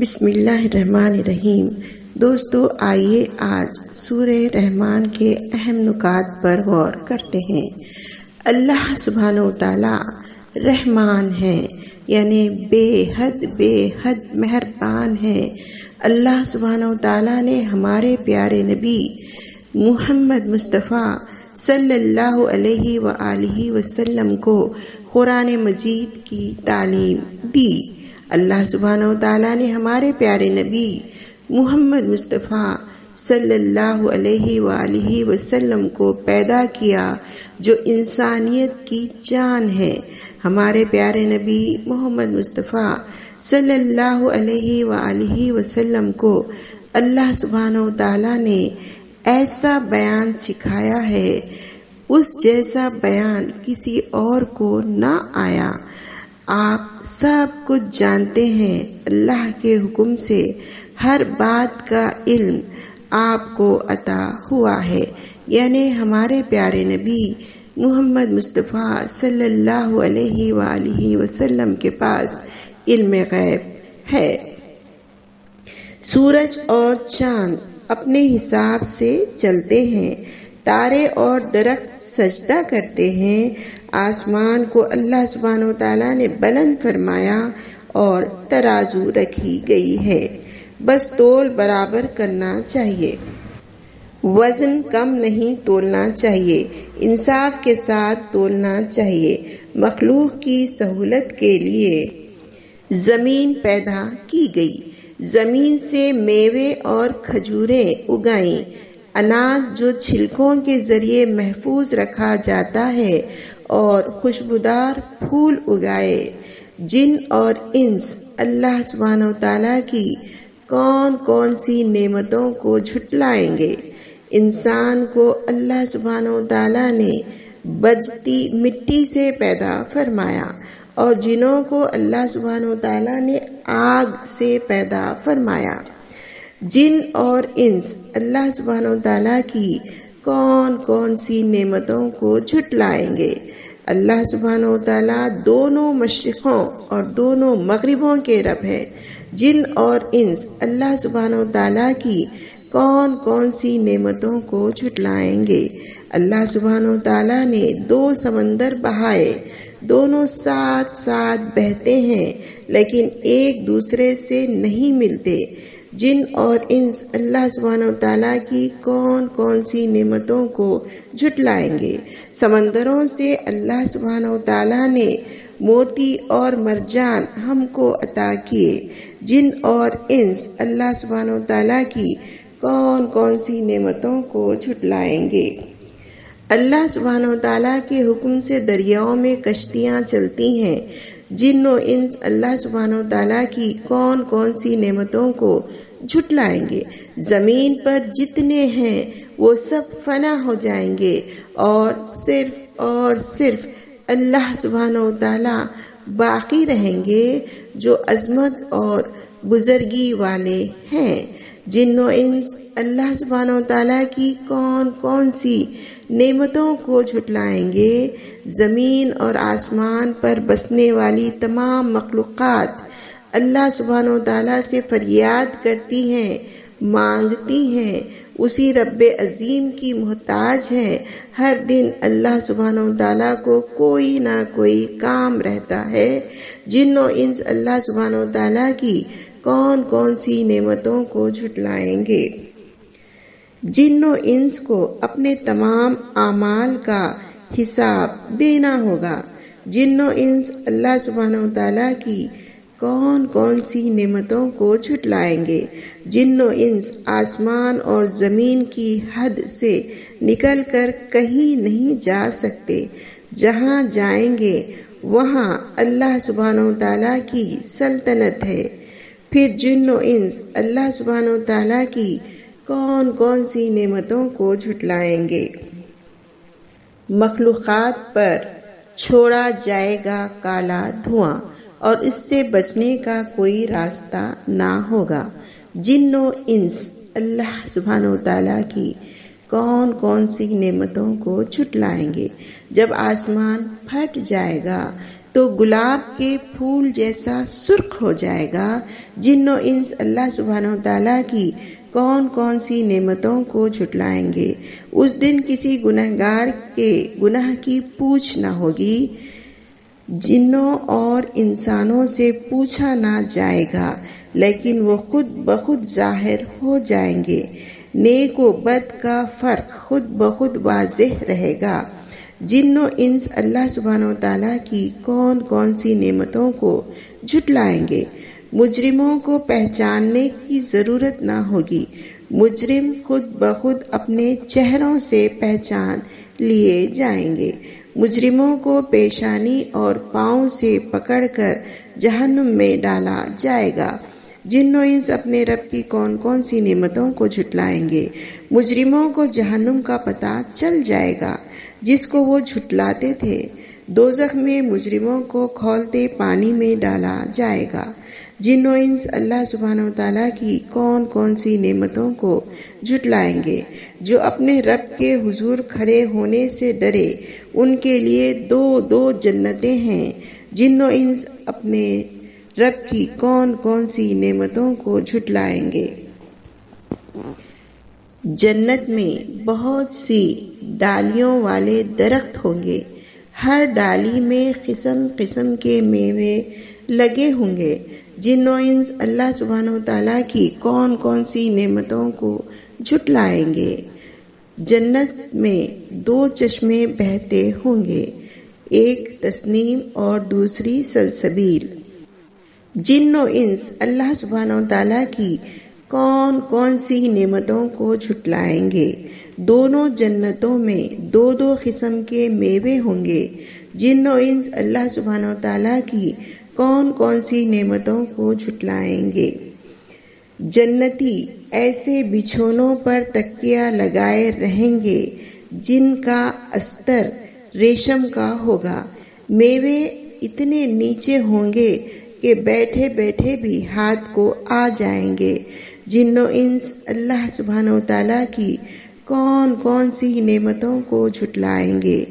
بسم اللہ الرحمن الرحیم۔ دوستو، آئیے آج سورہ رحمان کے اہم نکات پر غور کرتے ہیں۔ اللہ سبحانہ و تعالی رحمان ہے، یعنی بے حد مہربان ہے۔ اللہ سبحانہ و تعالی نے ہمارے پیارے نبی محمد مصطفیٰ صلی اللہ علیہ وآلہ وسلم کو قرآن مجید کی تعلیم دی۔ اللہ سبحانہ و تعالیٰ نے ہمارے پیارے نبی محمد مصطفیٰ صلی اللہ علیہ وآلہ وسلم کو پیدا کیا جو انسانیت کی جان ہے۔ ہمارے پیارے نبی محمد مصطفیٰ صلی اللہ علیہ وآلہ وسلم کو اللہ سبحانہ و تعالیٰ نے ایسا بیان سکھایا ہے، اس جیسا بیان کسی اور کو نہ آیا۔ آپ سب کچھ جانتے ہیں، اللہ کے حکم سے ہر بات کا علم آپ کو عطا ہوا ہے، یعنی ہمارے پیارے نبی محمد مصطفیٰ صلی اللہ علیہ وآلہ وسلم کے پاس علم غیب ہے۔ سورج اور چاند اپنے حساب سے چلتے ہیں، تارے اور درخت سجدہ کرتے ہیں، آسمان کو اللہ سبحانہ و تعالیٰ نے بلند فرمایا اور ترازو رکھی گئی ہے، بس تول برابر کرنا چاہیے، وزن کم نہیں تولنا چاہیے، انصاف کے ساتھ تولنا چاہیے۔ مخلوق کی سہولت کے لیے زمین پیدا کی گئی، زمین سے میوے اور کھجوریں اگائیں، اناج جو چھلکوں کے ذریعے محفوظ رکھا جاتا ہے اور خوشبودار پھول اگائے۔ جن اور انس اللہ سبحانہ و تعالیٰ کی کون کون سی نعمتوں کو جھٹلائیں گے۔ انسان کو اللہ سبحانہ و تعالیٰ نے بجتی مٹی سے پیدا فرمایا اور جنوں کو اللہ سبحانہ و تعالیٰ نے آگ سے پیدا فرمایا۔ جن اور انس اللہ سبحانہ و تعالیٰ کی کون کون سی نعمتوں کو جھٹلائیں گے۔ اللہ سبحانہ و تعالیٰ دونوں مشرقوں اور دونوں مغربوں کے رب ہے۔ جن اور انس اللہ سبحانہ و تعالیٰ کی کون کون سی نعمتوں کو جھٹلائیں گے۔ اللہ سبحانہ و تعالیٰ نے دو سمندر بہائے، دونوں ساتھ ساتھ بہتے ہیں لیکن ایک دوسرے سے نہیں ملتے۔ جن اور انس اللہ سبحانہ و تعالیٰ کی کون کون سی نعمتوں کو جھٹلائیں گے۔ سمندروں سے اللہ سبحانہ و تعالیٰ نے موتی اور مرجان ہم کو عطا کیے۔ جن اور انس اللہ سبحانہ و تعالیٰ کی کون کون سی نعمتوں کو جھٹلائیں گے۔ اللہ سبحانہ و تعالیٰ کے حکم سے دریاؤں میں کشتیاں چلتی ہیں۔ جن و انس اللہ سبحانہ و تعالیٰ کی کون کون سی نعمتوں کو جھٹلائیں گے۔ زمین پر جتنے ہیں وہ سب فنا ہو جائیں گے اور صرف اللہ سبحانہ و تعالیٰ باقی رہیں گے جو عظمت اور بزرگی والے ہیں۔ جن و انس اللہ سبحانہ و تعالیٰ کی کون کون سی نعمتوں کو جھٹلائیں گے۔ زمین اور آسمان پر بسنے والی تمام مخلوقات اللہ سبحانہ و تعالیٰ سے فریاد کرتی ہیں، مانگتی ہیں، اسی رب عظیم کی محتاج ہے۔ ہر دن اللہ سبحانہ و تعالیٰ کو کوئی نہ کوئی کام رہتا ہے۔ جن و انس اللہ سبحانہ و تعالیٰ کی کون کون سی نعمتوں کو جھٹلائیں گے۔ جن و انس کو اپنے تمام اعمال کا حساب دینا ہوگا۔ جن و انس اللہ سبحانہ و تعالیٰ کی کون کون سی نعمتوں کو جھٹلائیں گے۔ جن و انس آسمان اور زمین کی حد سے نکل کر کہیں نہیں جا سکتے، جہاں جائیں گے وہاں اللہ سبحانہ و تعالیٰ کی سلطنت ہے۔ پھر جن و انس اللہ سبحانہ و تعالیٰ کی کون کون سی نعمتوں کو جھٹلائیں گے۔ مخلوقات پر چھوڑا جائے گا کالا دھواں اور اس سے بچنے کا کوئی راستہ نہ ہوگا۔ جن و انس اللہ سبحانہ و تعالیٰ کی کون کون سی نعمتوں کو جھٹلائیں گے۔ جب آسمان پھٹ جائے گا، تو گلاب کے پھول جیسا سرخ ہو جائے گا۔ جن و انس اللہ سبحانہ وتعالیٰ کی کون کون سی نعمتوں کو جھٹلائیں گے۔ اس دن کسی گنہگار کے گناہ کی پوچھ نہ ہوگی، جنوں اور انسانوں سے پوچھا نہ جائے گا، لیکن وہ خود بخود ظاہر ہو جائیں گے۔ نیک و بد کا فرق خود بخود واضح رہے گا۔ جن و انس اللہ سبحانہ وتعالیٰ کی کون کون سی نعمتوں کو جھٹلائیں گے۔ مجرموں کو پہچاننے کی ضرورت نہ ہوگی، مجرم خود بخود اپنے چہروں سے پہچان لیے جائیں گے۔ مجرموں کو پیشانی اور پاؤں سے پکڑ کر جہنم میں ڈالا جائے گا۔ جن و انس اپنے رب کی کون کون سی نعمتوں کو جھٹلائیں گے۔ مجرموں کو جہنم کا پتہ چل جائے گا جس کو وہ جھٹلاتے تھے۔ دوزخ میں مجرموں کو کھولتے پانی میں ڈالا جائے گا۔ جن و انس اللہ سبحانہ وتعالیٰ کی کون کون سی نعمتوں کو جھٹلائیں گے۔ جو اپنے رب کے حضور کھڑے ہونے سے ڈرے ان کے لیے دو دو جنتیں ہیں۔ جن و انس اپنے رب کی کون کون سی نعمتوں کو جھٹلائیں گے۔ جنت میں بہت سی ڈالیوں والے درخت ہوں گے، ہر ڈالی میں قسم قسم کے میوے لگے ہوں گے۔ جن و انس اللہ سبحانہ وتعالیٰ کی کون کون سی نعمتوں کو جھٹلائیں گے۔ جنت میں دو چشمے بہتے ہوں گے، ایک تسنیم اور دوسری سلسبیل۔ جن و انس اللہ سبحانہ وتعالیٰ کی کون کون سی نعمتوں کو جھٹلائیں گے۔ دونوں جنتوں میں دو دو قسم کے میوے ہوں گے۔ جن و انس اللہ سبحانہ وتعالیٰ کی کون کون سی نعمتوں کو جھٹلائیں گے۔ جنتی ایسے بچھونوں پر تکیہ لگائے رہیں گے جن کا استر ریشم کا ہوگا۔ میوے اتنے نیچے ہوں گے کہ بیٹھے بیٹھے بھی ہاتھ کو آ جائیں گے۔ جن و انس اللہ سبحانہ وتعالیٰ کی کون کون سی نعمتوں کو جھٹلائیں گے۔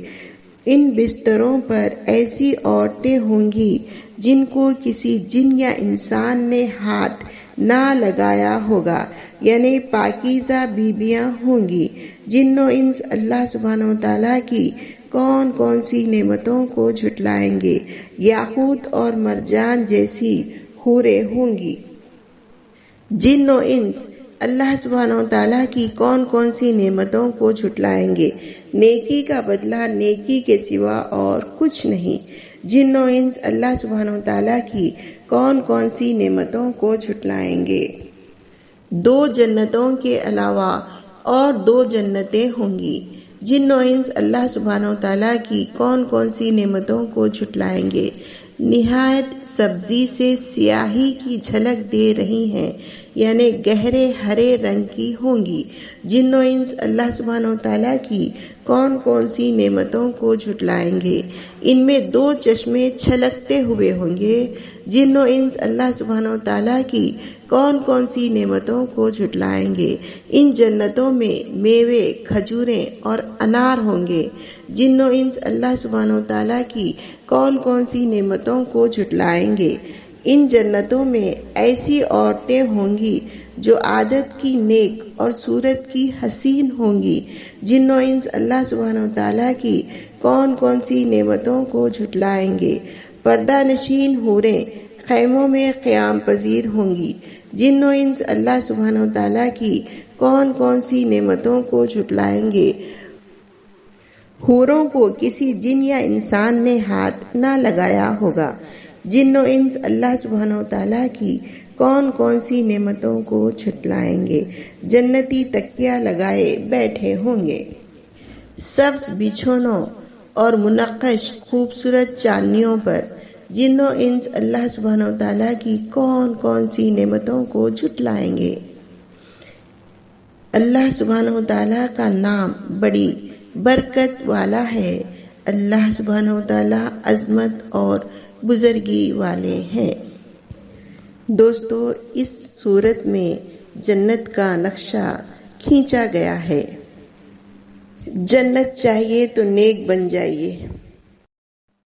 ان بستروں پر ایسی عورتیں ہوں گی جن کو کسی جن یا انسان نے ہاتھ نہ لگایا ہوگا، یعنی پاکیزہ بیویاں ہوں گی۔ جن و انس اللہ سبحانہ وتعالیٰ کی کون کون سی نعمتوں کو جھٹلائیں گے۔ یاقوت اور مرجان جیسی حوریں ہوں گی۔ جن و انس اللہ سبحانہ وتعالیٰ کی کون کون سی نعمتوں کو جھٹلائیں گے۔ نیکی کا بدلہ نیکی کے سوا اور کچھ نہیں۔ جن و انس اللہ سبحانہ وتعالیٰ کی کون کون سی نعمتوں کو جھٹلائیں گے۔ دو جنتوں کے علاوہ اور دو جنتیں ہوں گی۔ جن و انس اللہ سبحانہ وتعالیٰ کی کون کون سی نعمتوں کو جھٹلائیں گے۔ نہایت سبزی سے سیاہی کی جھلک دے رہی ہیں، یعنی گہرے ہرے رنگ کی ہوں گی۔ جن و انس اللہ سبحانہ وتعالیٰ کی کون کون سی نعمتوں کو جھٹلائیں گے۔ ان میں دو چشمے چھلکتے ہوئے ہوں گے۔ جن و انس اللہ سبحانہ وتعالیٰ کی کون کون سی نعمتوں کو جھٹلائیں گے۔ ان جنتوں میں میوے، کھجوریں اور انار ہوں گے۔ جن و انس اللہ سبحانہ وتعالیٰ کی کون کون سی نعمتوں کو جھٹلائیں گے۔ ان جنتوں میں ایسی عورتیں ہوں گی جو عادت کی نیک اور صورت کی حسین ہوں گی۔ جن و انس اللہ سبحانہ وتعالیٰ کی کون کون سی نعمتوں کو جھٹلائیں گے۔ پردہ نشین حوریں خیموں میں قیام پذیر ہوں گی۔ جن و انس اللہ سبحانہ وتعالیٰ کی کون کون سی نعمتوں کو جھٹلائیں گے۔ حوروں کو کسی جن یا انسان نے ہاتھ نہ لگایا ہوگا۔ جن و انس اللہ سبحانہ وتعالیٰ کی کون کون سی نعمتوں کو جھٹلائیں گے۔ جنتی تکیہ لگائے بیٹھے ہوں گے۔ سبز بچھونوں اور منقش خوبصورت چادریوں پر جن و انس اللہ سبحانہ وتعالیٰ کی کون کون سی نعمتوں کو جھٹلائیں گے۔ اللہ سبحانہ وتعالیٰ کا نام بڑی برکت والا ہے۔ اللہ سبحانہ وتعالیٰ عظمت اور بزرگی والے ہیں۔ دوستو، اس صورت میں جنت کا نقشہ کھینچا گیا ہے۔ جنت چاہیے تو نیک بن جائیے۔